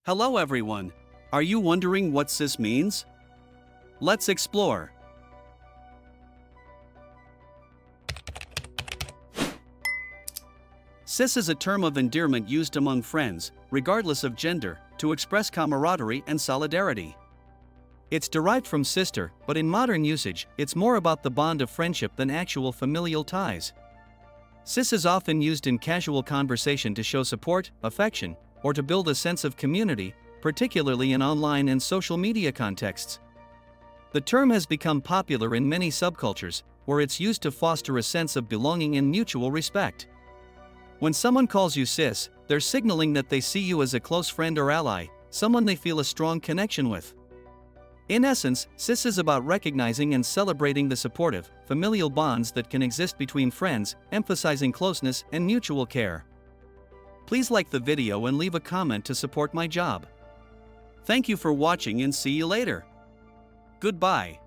Hello everyone. Are you wondering what cis means? Let's explore. Cis is a term of endearment used among friends, regardless of gender, to express camaraderie and solidarity. It's derived from sister, but in modern usage, it's more about the bond of friendship than actual familial ties. Cis is often used in casual conversation to show support, affection, or to build a sense of community, particularly in online and social media contexts. The term has become popular in many subcultures, where it's used to foster a sense of belonging and mutual respect. When someone calls you cis, they're signaling that they see you as a close friend or ally, someone they feel a strong connection with. In essence, cis is about recognizing and celebrating the supportive, familial bonds that can exist between friends, emphasizing closeness and mutual care. Please like the video and leave a comment to support my job. Thank you for watching and see you later. Goodbye.